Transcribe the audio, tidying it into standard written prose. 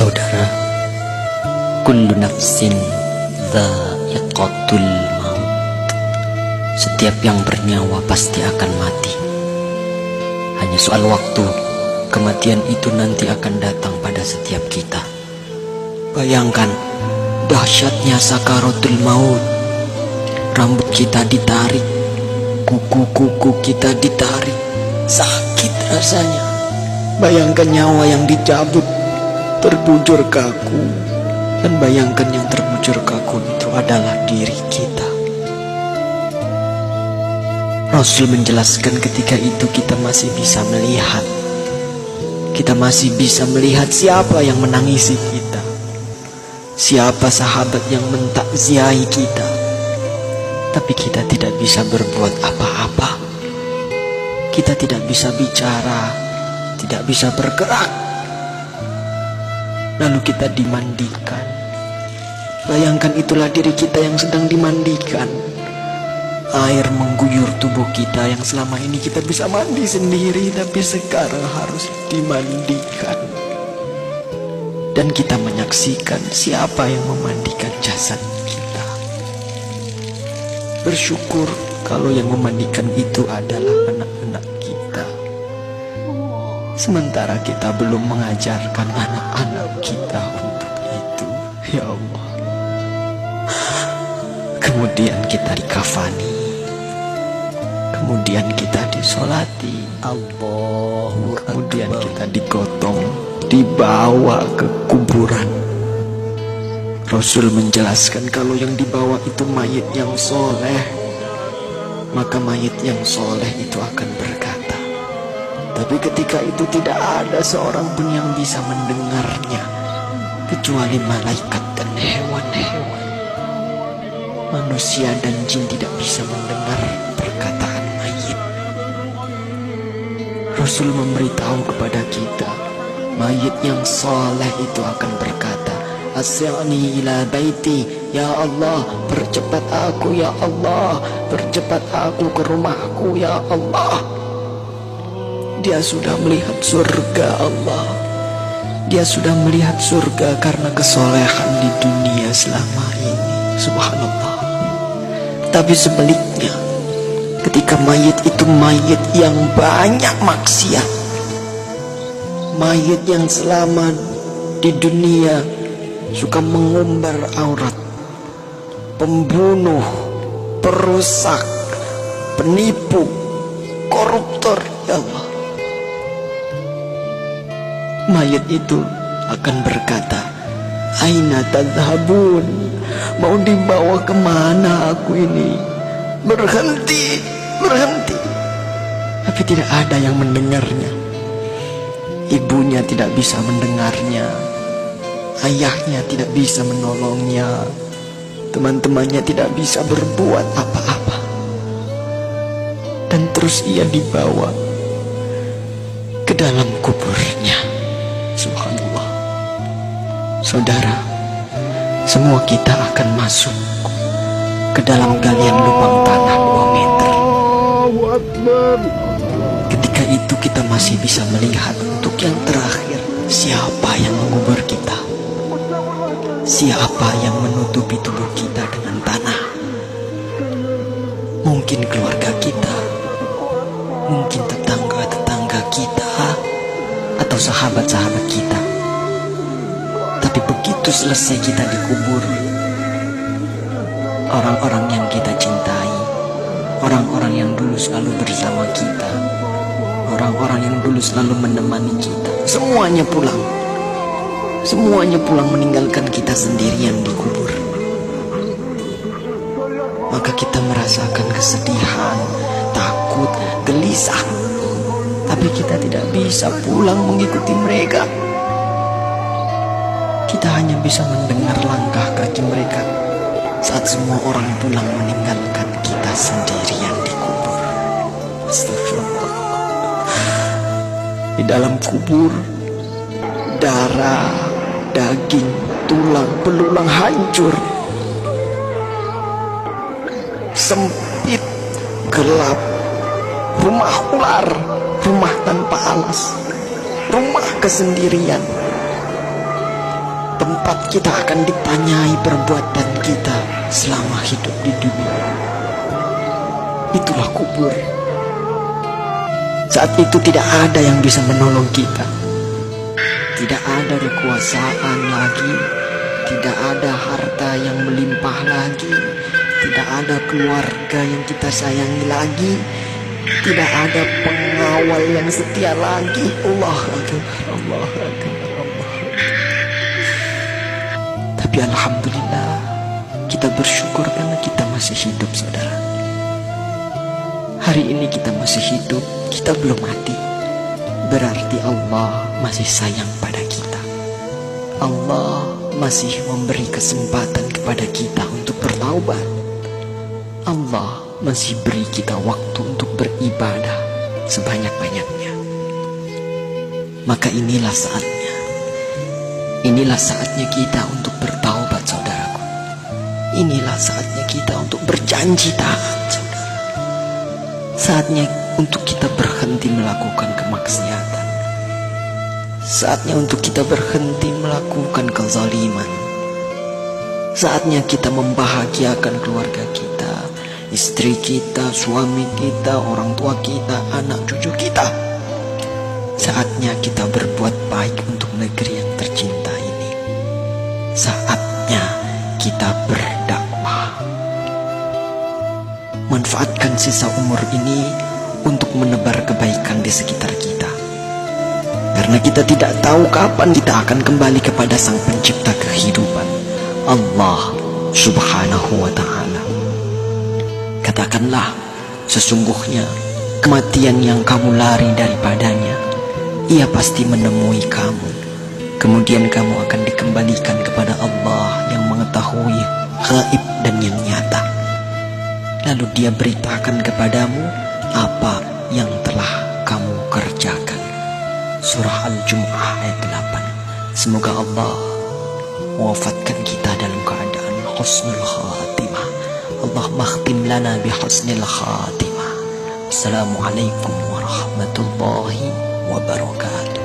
Saudara, kullu nafsin dha'iqatul maut. Setiap yang bernyawa pasti akan mati. Hanya soal waktu, kematian itu nanti akan datang pada setiap kita. Bayangkan dahsyatnya sakaratul maut. Rambut kita ditarik, kuku-kuku kita ditarik, sakit rasanya. Bayangkan nyawa yang dicabut, terbujur kaku. Dan bayangkan yang terbujur kaku itu adalah diri kita. Rasul menjelaskan ketika itu kita masih bisa melihat. Kita masih bisa melihat siapa yang menangisi kita, siapa sahabat yang mentakziahi kita. Tapi kita tidak bisa berbuat apa-apa. Kita tidak bisa bicara, tidak bisa bergerak. Lalu kita dimandikan. Bayangkan itulah diri kita yang sedang dimandikan. Air mengguyur tubuh kita yang selama ini kita bisa mandi sendiri, tapi sekarang harus dimandikan. Dan kita menyaksikan siapa yang memandikan jasad kita. Bersyukur kalau yang memandikan itu adalah anak-anak kita. Sementara kita belum mengajarkan anak-anak kita untuk itu. Ya Allah. Kemudian kita dikafani, kemudian kita disolati, kemudian kita digotong, dibawa ke kuburan. Rasul menjelaskan kalau yang dibawa itu mayit yang soleh, maka mayit yang soleh itu akan berkata. Tapi ketika itu tidak ada seorang pun yang bisa mendengarnya, kecuali malaikat dan hewan-hewan. Manusia dan jin tidak bisa mendengar perkataan mayit. Rasul memberitahu kepada kita, mayit yang soleh itu akan berkata, Asri'ni ila baiti, ya Allah, percepat aku ya Allah, percepat aku ke rumahku ya Allah. Dia sudah melihat surga Allah. Dia sudah melihat surga karena kesolehan di dunia selama ini. Subhanallah. Tapi sebaliknya, ketika mayit itu mayit yang banyak maksiat, mayit yang selama di dunia suka mengumbar aurat, pembunuh, perusak, penipu, koruptor, ya Allah. Mayit itu akan berkata, Aina tadhabun? Mau dibawa kemana aku ini? Berhenti, berhenti. Tapi tidak ada yang mendengarnya. Ibunya tidak bisa mendengarnya. Ayahnya tidak bisa menolongnya. Teman-temannya tidak bisa berbuat apa-apa. Dan terus ia dibawa ke dalam kuburnya. Subhanallah. Saudara, semua kita akan masuk ke dalam galian lubang tanah 2 meter. Ketika itu kita masih bisa melihat untuk yang terakhir, siapa yang mengubur kita, siapa yang menutupi tubuh kita dengan tanah. Mungkin keluarga kita, mungkin tetangga-tetangga kita, atau sahabat-sahabat kita. Tapi begitu selesai kita dikubur, orang-orang yang kita cintai, orang-orang yang dulu selalu bersama kita, orang-orang yang dulu selalu menemani kita, semuanya pulang. Semuanya pulang meninggalkan kita sendirian di kubur. Maka kita merasakan kesedihan, takut, gelisah. Tapi kita tidak bisa pulang mengikuti mereka. Kita hanya bisa mendengar langkah kaki mereka saat semua orang pulang meninggalkan kita sendirian di kubur. Astagfirullah. Di dalam kubur, darah, daging, tulang, belulang hancur. Sempit, gelap, rumah ular, rumah tanpa alas, rumah kesendirian. tempat kita akan ditanyai perbuatan kita selama hidup di dunia. Itulah kubur. Saat itu tidak ada yang bisa menolong kita. Tidak ada kekuasaan lagi. Tidak ada harta yang melimpah lagi. Tidak ada keluarga yang kita sayangi lagi. Tidak ada pengawal yang setia lagi. Allah Akbar, Allah Akbar, Allah Akbar. Tapi alhamdulillah, kita bersyukur karena kita masih hidup, saudara. Hari ini kita masih hidup, kita belum mati. Berarti Allah masih sayang pada kita. Allah masih memberi kesempatan kepada kita untuk bertaubat. Allah masih beri kita waktu untuk beribadah sebanyak-banyaknya. Maka inilah saatnya. Inilah saatnya kita untuk bertaubat, saudaraku. Inilah saatnya kita untuk berjanji taat, saudara. Saatnya untuk kita berhenti melakukan kemaksiatan. Saatnya untuk kita berhenti melakukan kezaliman. Saatnya kita membahagiakan keluarga kita, istri kita, suami kita, orang tua kita, anak cucu kita. Saatnya kita berbuat baik untuk negeri yang tercinta ini. Saatnya kita berdakwah. Manfaatkan sisa umur ini untuk menebar kebaikan di sekitar kita. Karena kita tidak tahu kapan kita akan kembali kepada Sang Pencipta kehidupan, Allah Subhanahu wa ta'ala. Katakanlah, sesungguhnya kematian yang kamu lari daripadanya, ia pasti menemui kamu. Kemudian kamu akan dikembalikan kepada Allah yang mengetahui gaib dan yang nyata. Lalu dia beritakan kepadamu apa yang telah kamu kerjakan. Surah Al-Jum'ah ayat 8. Semoga Allah mewafatkan kita dalam keadaan husnul khatimah. Allah makhtim lana bi husnil khatimah. Assalamualaikum warahmatullahi wabarakatuh.